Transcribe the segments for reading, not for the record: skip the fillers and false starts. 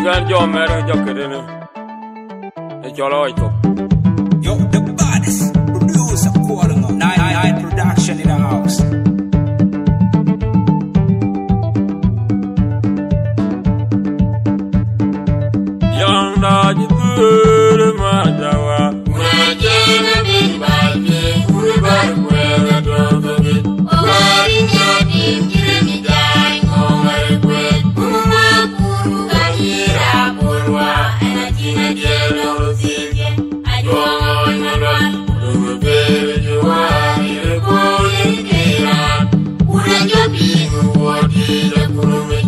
Gan jo mere jo kedene. E jolo ito. Yo, the baddest producer calling up. Nine production in the house. Young da jitu majawa. Majena bibaje, uribar kwela dodoge. Owari nyadi mjiremi dai ngomare kwe. Umakuru kahira burwa, anatina dielo rosige. Ajuanga wanyaran, udugu bebe juwa, irekoli kira. Urejo bingu wadi ya kurume,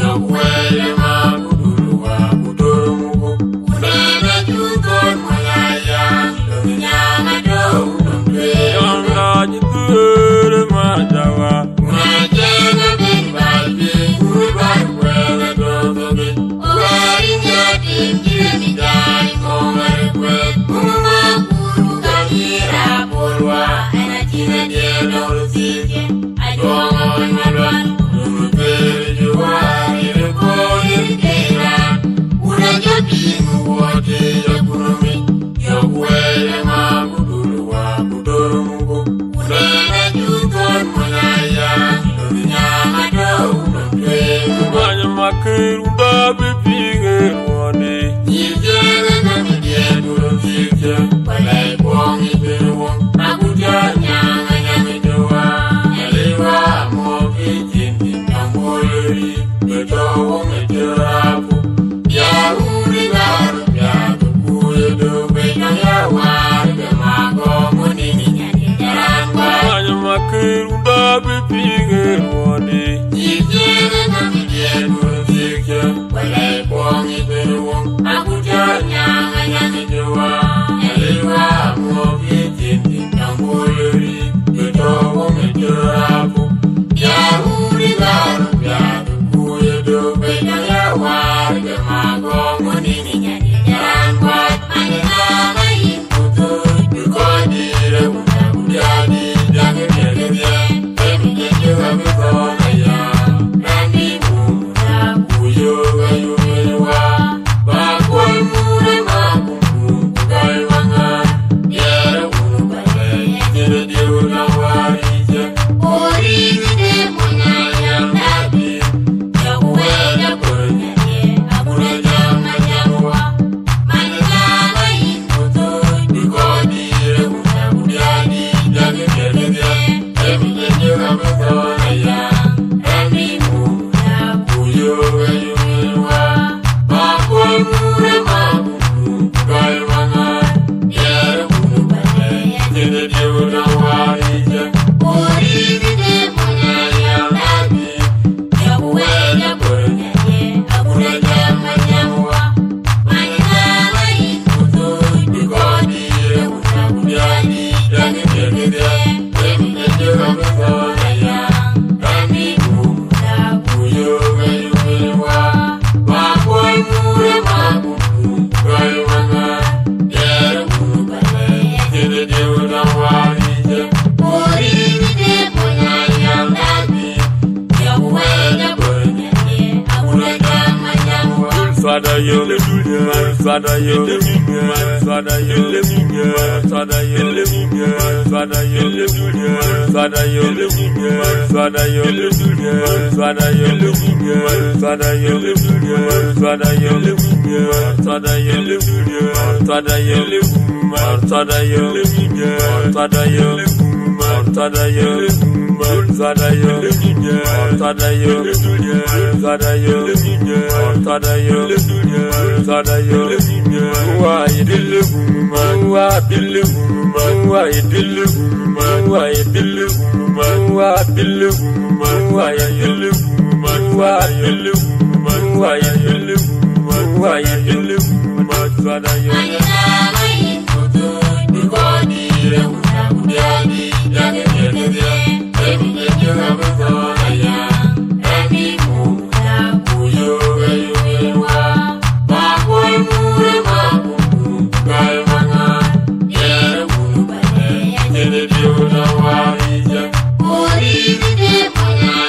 yokwele makuduruwa kudurumu. Unene jukon mwayaya, luminyama do ulumdwe. Young da jitu majawa. Majena bibaje, uribar kwela dodoge. Owari nyadi mjiremi dai ngomare kwe. Umakuru kahira burwa, anatina dielo rosige. Ajuanga wanyaran, udugu bebe juwa, irekoli kira. Urejo bingu wadi ya kurume, yokwele makuduruwa kudurumu. Unene jukon mwayaya, luminyama do ulumdwe. Banya makiru da bipige wani. Yijele kamidye durumsike, walai bongi biruwong. Akuja nyanga nyamidowa, yaliwa moki jindi nyamboleri. Beto wonge jirapu, yaruri garu biatu kuye dobe. Naya warde mago munini nyani jarangwa. Banya makiru da bipige wani. Yijele kamidye durumsike, walai bongi biruwong. Akuja nyanga nyamidowa, yaliwa moki jindi nyamboleri. Beto wonge jirapu, yaruri garu biatu kuye dobe. Naya warde mago munini nyani jarangwa. Manilama imputu, yukodire unabudadi. Jange nyegeze, emijejuwa mikona ya. Nandi mumuna, kuyoga yumewa. Bakoi mure makumbu, kukaimanga. Yere unubale, jere diuna warije. Orizi de munyaya nabi. Yakuwega konyanye, abuna jama jamwa. Manilama imputu, yukodire unabudadi. Jange nyegeze, emijejuwa mikona ya. Nandi mumuna, kuyoga yumewa. Bakoi mure makumbu, kukaimanga. Yere unubale, jere diuna warije. Orizi de munyaya nabi. Yakuwega konyanye, abuna jama jamwa. Manilama imputu, yukodire unabudadi. Jange nyegeze, emijejuwa mikona ya. Nandi mumuna, kuyoga yumewa. Bakoi mure makumbu, kukaimanga. Yere unubale, jere diuna warije. Orizi de munyaya nabi. Yakuwega konyanye, abuna jama jamwa. Sada yo le dunya, sada yo le dunya, sada yo le dunya, sada yo le dunya, sada yo le dunya, sada yo le dunya, sada yo le dunya, sada yo le dunya, sada yo le dunya, sada yo le dunya, sada yo le dunya, sada yo le dunya, sada yo le dunya, sada yo le dunya, sada yo le dunya, sada yo le dunya, sada yo le dunya, sada yo le dunya, sada yo le dunya, sada yo le dunya. Wa idile guma, wa idile guma, wa idile guma, wa idile guma, wa idile guma, wa idile guma, wa idile guma, wa idile guma, wa idile guma, sada yo. Manilama imputu, yukodire unabudadi. Jange nyegeze, emijejuwa mikona ya. Nandi mumuna, kuyoga yumewa. Bakoi mure makumbu, kukaimanga. Yere unubale, jere diuna warije. Orizi de munyaya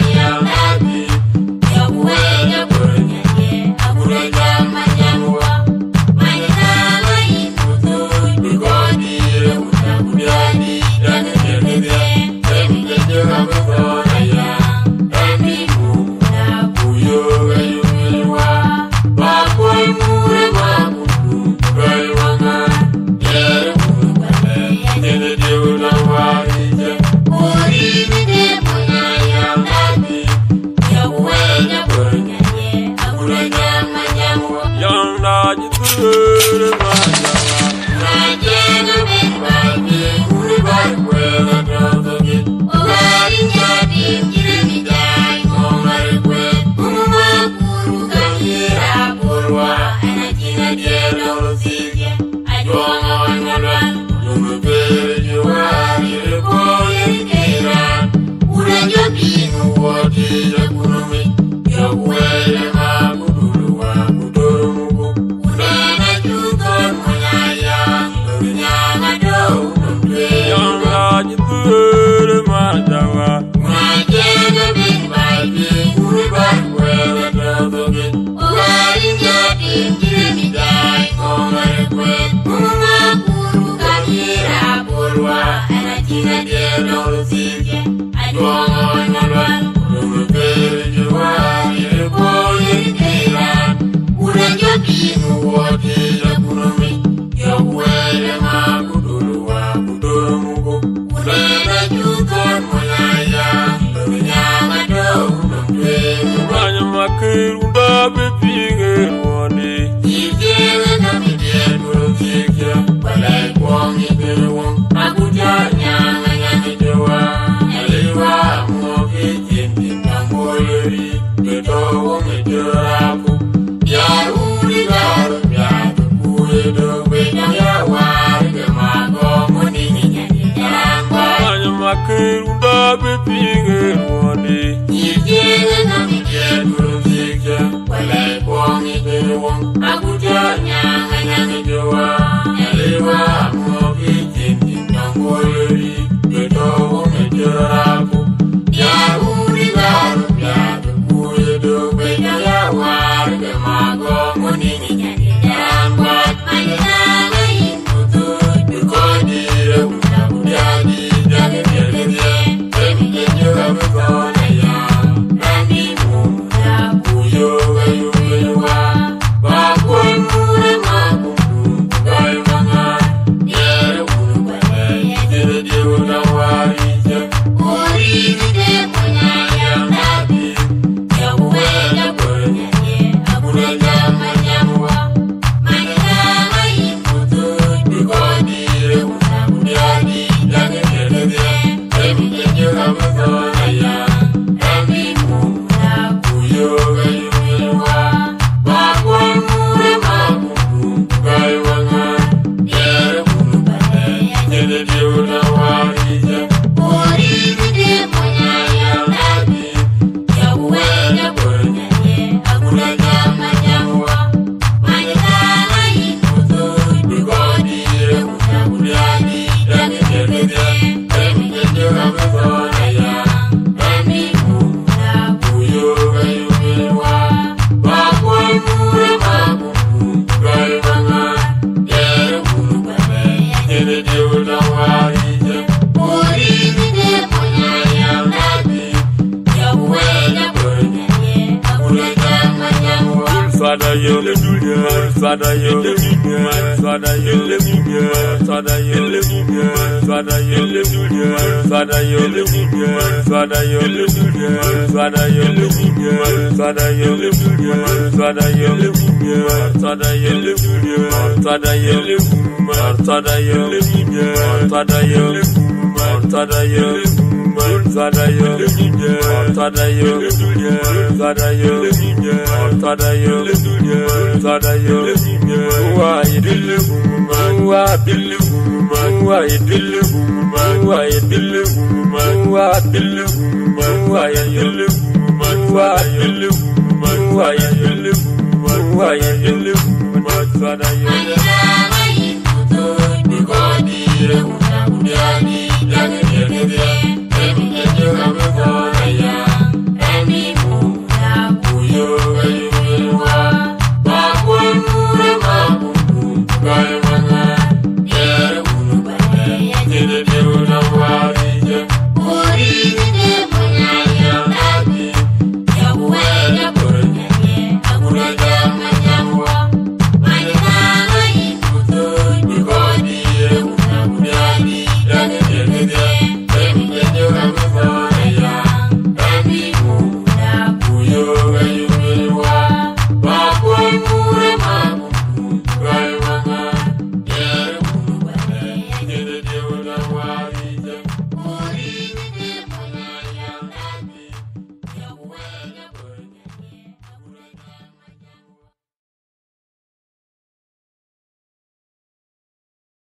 Thank you.